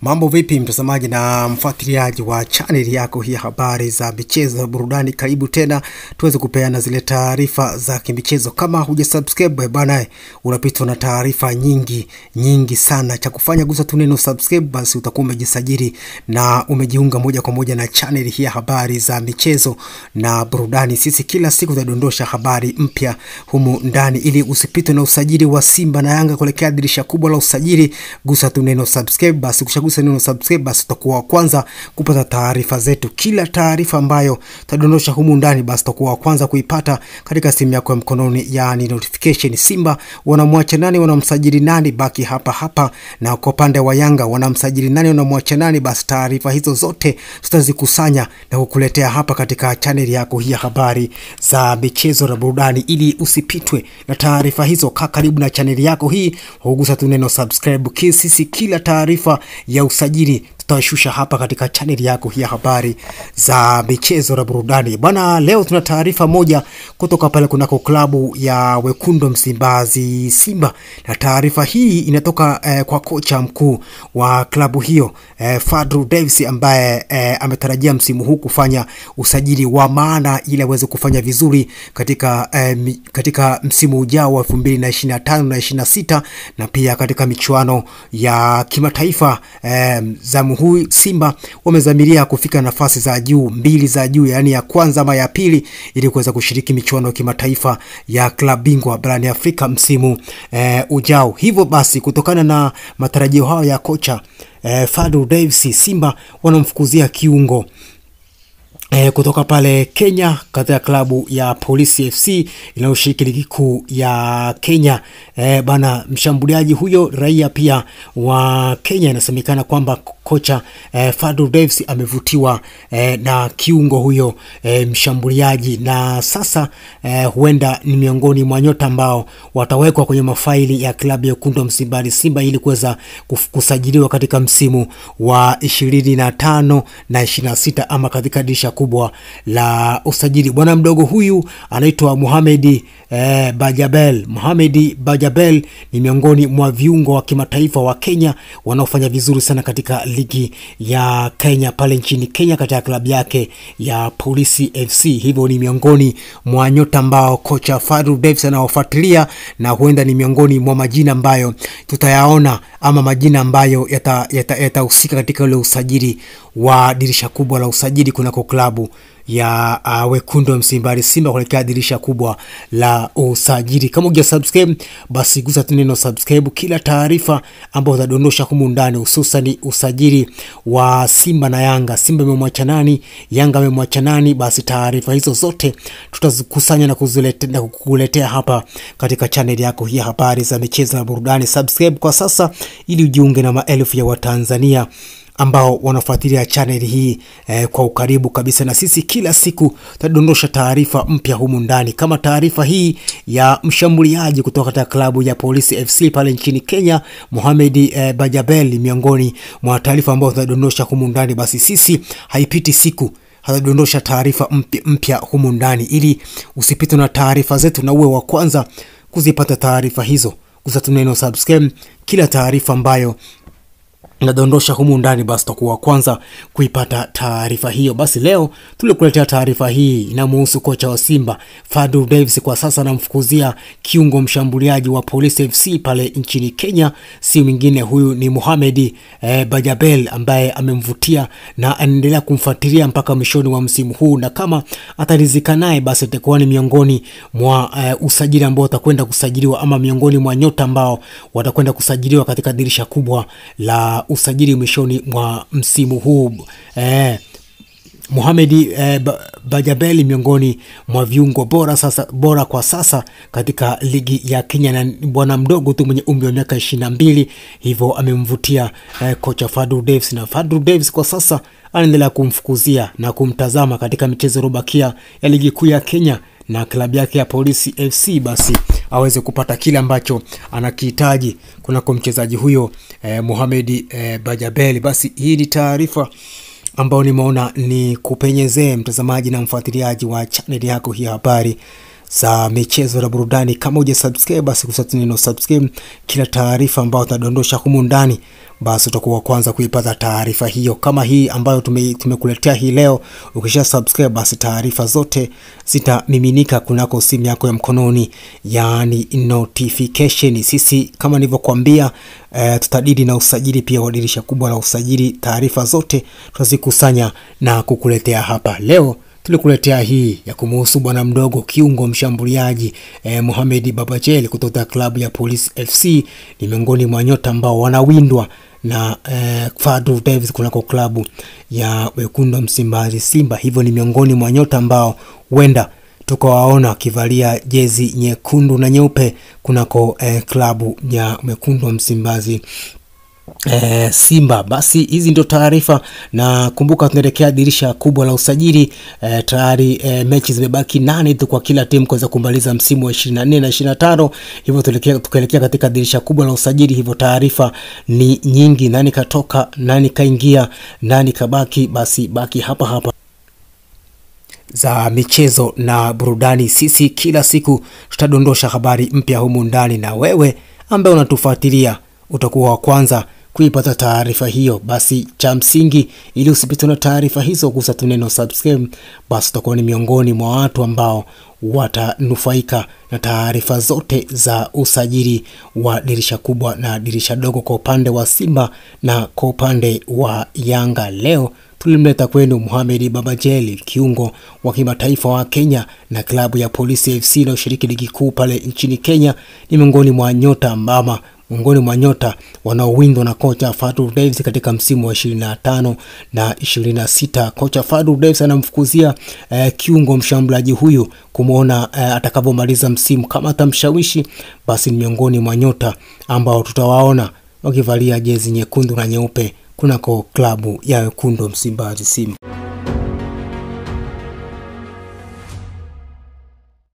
Mambo vipi mtazamaji na mfuatiliaji wa channel yako hii habari za michezo burudani, karibu tena tuweze kupeana zile taarifa za kimichezo. Kama hujasubscribe bana, unapitwa na taarifa nyingi sana. Cha kufanya gusa tu neno subscribe, basi utakuwa umejisajili na umejiunga moja kwa moja na channel hii habari za michezo na burudani. Sisi kila siku tunadondosha habari mpya humu ndani, ili usipitwe na usajili wa Simba na Yanga kuelekea dirisha kubwa la usajili. Gusa tu neno subscribe, basi ukishagusa neno subscribe, basi utakuwa wa kwanza kupata taarifa zetu. Kila taarifa ambayo tutadondosha humu ndani, basi utakuwa wa kwanza kuipata katika simu yako ya mkononi, yani notification. Simba wanamwacha nani, wanamsajili nani, baki hapa. Na kwa upande wa Yanga wanamsajili nani, wanamwacha nani, basi taarifa hizo zote tutazikusanya na kukuletea hapa katika channel yako hii habari za michezo na burudani, ili usipitwe na taarifa hizo. Kaa karibu na channel yako hii, ugusa tu neno subscribe. Sisi kila taarifa ya usajili tutashusha hapa katika channel yako hii habari za michezo na burudani. Bwana, leo tuna taarifa moja kutoka pale kunako klabu ya Wekundu Msimbazi Simba, na taarifa hii inatoka kwa kocha mkuu wa klabu hiyo Fadlu Davids, ambaye ametarajia msimu huu kufanya usajili wa maana ili aweze kufanya vizuri katika msimu ujao wa 2025 na 26, na pia katika michuano ya kimataifa. Zamu huu Simba wamezamiria kufika nafasi za juu, mbili za juu, yani ya kwanza ama ya pili, ili kuweza kushiriki michuano ya kimataifa ya klabu bingwa barani Afrika msimu ujao. Hivyo basi, kutokana na matarajio hayo ya kocha Fadlu Davids, Simba wanamfukuzia kiungo kutoka pale Kenya katika klabu ya Police FC inayoshiriki ligi kuu ya Kenya. Bana, mshambuliaji huyo raia pia wa Kenya, inasemekana kwamba kocha Fadlu Davids amevutiwa na kiungo huyo mshambuliaji, na sasa huenda ni miongoni mwa nyota ambao watawekwa kwenye mafaili ya klabu ya Wekundu Msimbazi Simba ili kuweza kusajiliwa katika msimu wa 25 na 26 ama katika dirisha kubwa la usajili. Bwana mdogo huyu anaitwa Mohamed Bajabel. Mohamed Bajabel ni miongoni mwa viungo wa kimataifa wa Kenya wanaofanya vizuri sana katika ligi ya Kenya pale nchini Kenya katika klabu yake ya Police FC. Hivyo ni miongoni mwa nyota ambao kocha Fadlu Davids anawafuatilia, na huenda ni miongoni mwa majina ambayo tutayaona ama majina ambayo yatahusika katika ule usajili wa dirisha kubwa la usajili kunako klabu ya Wekundu Msimbazi Simba kuelekea dirisha kubwa la usajili. Kama hujasubscribe, basi gusa tu neno subscribe. Kila taarifa ambayo utadondosha humu ndani, hususan usajili wa Simba na Yanga, Simba amemwacha nani, Yanga amemwacha nani, basi taarifa hizo zote tutazikusanya na kukuletea hapa katika channel yako hii habari za michezo na burudani. Subscribe kwa sasa ili ujiunge na maelfu ya Watanzania ambao wanafuatilia channel hii kwa ukaribu kabisa, na sisi kila siku tutadondosha taarifa mpya humu ndani, kama taarifa hii ya mshambuliaji kutoka katika klabu ya Police FC pale nchini Kenya, Mohamed Bajabel, miongoni mwa taarifa ambazo tutadondosha humu ndani. Basi sisi haipiti siku hatadondosha taarifa mpya humu ndani, ili usipitwe na taarifa zetu na uwe wa kwanza kuzipata taarifa hizo. Gusa tu neno subscribe. Kila taarifa ambayo nadondosha humu ndani, basi tutakuwa kwanza kuipata taarifa hiyo. Basi leo tulikuletea taarifa hii inamhusu kocha wa Simba Fadlu Davids. Kwa sasa anamfukuzia kiungo mshambuliaji wa Police FC pale nchini Kenya, si mwingine huyu ni Mohamed Bajabel, ambaye amemvutia na anaendelea kumfuatilia mpaka mwishoni wa msimu huu, na kama atarizika naye, basi atakuwa ni miongoni mwa usajili ambao utakwenda kusajiliwa, ama miongoni mwa nyota ambao watakwenda kusajiliwa katika dirisha kubwa la usajili mwishoni mwa msimu huu. Mohamed Bajabel miongoni mwa viungo bora kwa sasa katika ligi ya Kenya, na bwana mdogo tu mwenye umri wa miaka 22. Hivyo amemvutia kocha Fadlu Davids, na Fadlu Davids kwa sasa anaendelea kumfukuzia na kumtazama katika michezo robakia ya ligi kuu ya Kenya na klabu yake ya Police FC, basi aweze kupata kile ambacho anakihitaji kunako mchezaji huyo Mohamed Bajabel. Basi hii ni taarifa ambao nimeona ni kupenyezee mtazamaji na mfuatiliaji wa channel yako hii habari za michezo na burudani. Kama hujasubscribe basi kusati neno subscribe, kila taarifa ambayo tunadondosha humu ndani basi utakuwa kwanza kuipata taarifa hiyo. Kama hii ambayo tumekuletea hii leo, ukisha subscribe basi taarifa zote zitamiminika kunako simu yako ya mkononi, yani notification. Sisi kama nilivyokuambia, tutadili na usajili pia wa dirisha kubwa la usajili. Taarifa zote tutazikusanya na kukuletea hapa. Leo tulikuletea hii ya kumuhusu bwana mdogo kiungo mshambuliaji Mohamed Babajel kutoka klabu ya Police FC. Ni miongoni mwa nyota ambao wanawindwa na Fadlu Davids kunako klabu ya Wekundu wa Msimbazi Simba. Hivyo ni miongoni mwa nyota ambao huenda tukawaona wakivalia jezi nyekundu na nyeupe kunako klabu ya Wekundu wa Msimbazi Simba. Basi hizi ndio taarifa, na kumbuka tunaelekea dirisha kubwa la usajili. Tayari mechi zimebaki 8 tu kwa kila timu kuweza kumaliza msimu wa 24 na 25. Hivyo tukaelekea katika dirisha kubwa la usajili. Hivyo taarifa ni nyingi, nani katoka, nani kaingia, nani kabaki. Basi baki hapa za michezo na burudani. Sisi kila siku tutadondosha habari mpya humu ndani, na wewe ambaye unatufuatilia utakuwa wa kwanza kuipata taarifa hiyo. Basi cha msingi, ili usipitwe na taarifa hizo, gusa tu neno subscribe. Basi utakuwa ni miongoni mwa watu ambao watanufaika na taarifa zote za usajili wa dirisha kubwa na dirisha dogo kwa upande wa Simba na kwa upande wa Yanga. Leo tulimleta kwenu Mohamed Babajel, kiungo wa kimataifa wa Kenya na klabu ya Police FC na ushiriki ligi kuu pale nchini Kenya. Ni miongoni mwa nyota wanaowindwa na kocha Fadlu Davids katika msimu wa 25 na 26. Kocha Fadlu Davids anamfukuzia kiungo mshambuliaji huyu kumuona atakapomaliza msimu. Kama atamshawishi, basi ni miongoni mwa nyota ambao tutawaona wakivalia jezi nyekundu na nyeupe kunako klabu ya Wekundu wa Msimbazi Simba.